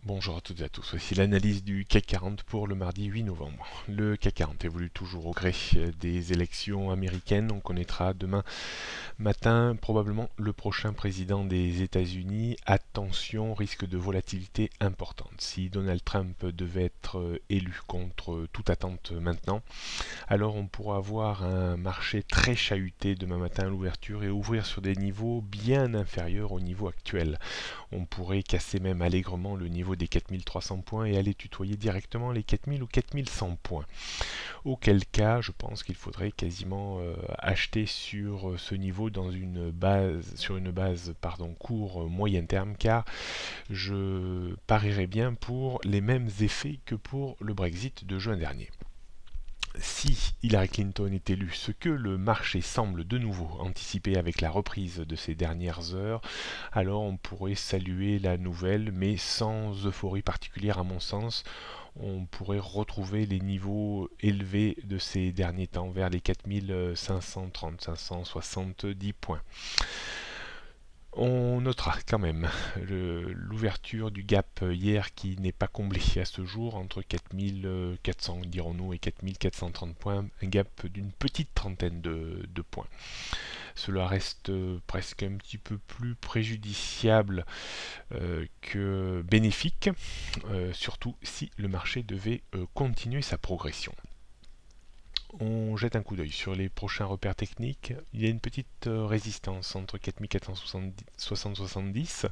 Bonjour à toutes et à tous, voici l'analyse du CAC 40 pour le mardi 8 novembre. Le CAC 40 évolue toujours au gré des élections américaines. On connaîtra demain matin probablement le prochain président des États-Unis. Attention, risque de volatilité importante. Si Donald Trump devait être élu contre toute attente maintenant, alors on pourra avoir un marché très chahuté demain matin à l'ouverture et ouvrir sur des niveaux bien inférieurs au niveau actuel. On pourrait casser même allègrement le niveau des 4300 points et aller tutoyer directement les 4000 ou 4100 points. Auquel cas, je pense qu'il faudrait quasiment acheter sur ce niveau sur une base court moyen terme, car je parierais bien pour les mêmes effets que pour le Brexit de juin dernier. Si Hillary Clinton est élue, ce que le marché semble de nouveau anticiper avec la reprise de ces dernières heures, alors on pourrait saluer la nouvelle, mais sans euphorie particulière à mon sens. On pourrait retrouver les niveaux élevés de ces derniers temps vers les 4530-570 points. On notera quand même l'ouverture du gap hier qui n'est pas comblé à ce jour entre 4400 dirons-nous et 4430 points, un gap d'une petite trentaine de points. Cela reste presque un petit peu plus préjudiciable que bénéfique, surtout si le marché devait continuer sa progression. On jette un coup d'œil sur les prochains repères techniques. Il y a une petite résistance entre 4470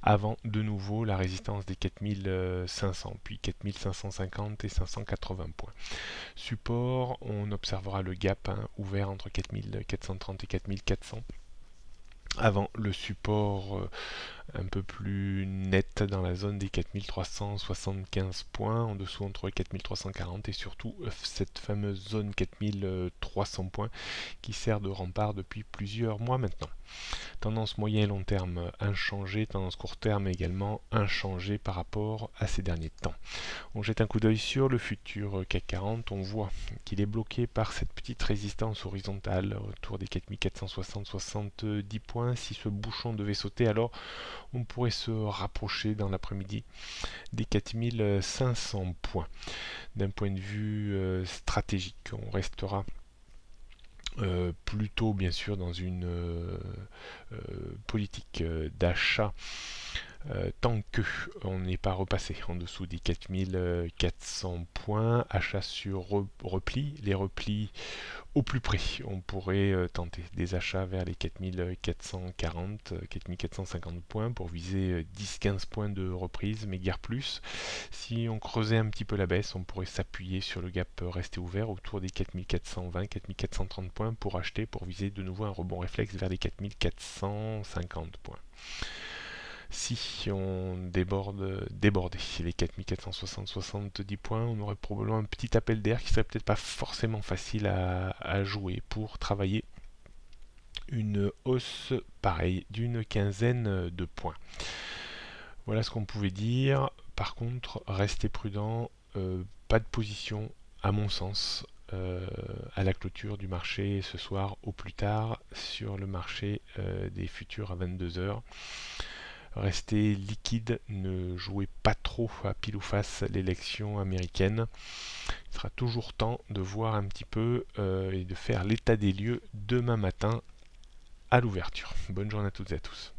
avant de nouveau la résistance des 4500, puis 4550 et 580 points. Support, on observera le gap ouvert entre 4430 et 4400 avant le support un peu plus net dans la zone des 4375 points, en dessous entre 4340 et surtout cette fameuse zone 4300 points qui sert de rempart depuis plusieurs mois maintenant. Tendance moyen et long terme inchangée, tendance court terme également inchangée par rapport à ces derniers temps. On jette un coup d'œil sur le futur CAC 40, on voit qu'il est bloqué par cette petite résistance horizontale autour des 4460-70 points. Si ce bouchon devait sauter, alors on pourrait se rapprocher dans l'après-midi des 4500 points. D'un point de vue stratégique, on restera plutôt bien sûr dans une politique d'achat tant que on n'est pas repassé en dessous des 4400 points, achat sur repli, les replis au plus près, on pourrait tenter des achats vers les 4440, 4450 points pour viser 10-15 points de reprise, mais guère plus. Si on creusait un petit peu la baisse, on pourrait s'appuyer sur le gap resté ouvert autour des 4420, 4430 points pour acheter, pour viser de nouveau un rebond réflexe vers les 4450 points. Si on débordait les 4460-70 points, on aurait probablement un petit appel d'air qui serait peut-être pas forcément facile à jouer pour travailler une hausse pareille d'une quinzaine de points. Voilà ce qu'on pouvait dire. Par contre, restez prudent, pas de position à mon sens à la clôture du marché ce soir au plus tard sur le marché des futurs à 22 heures. Restez liquide, ne jouez pas trop à pile ou face l'élection américaine. Il sera toujours temps de voir un petit peu et de faire l'état des lieux demain matin à l'ouverture. Bonne journée à toutes et à tous.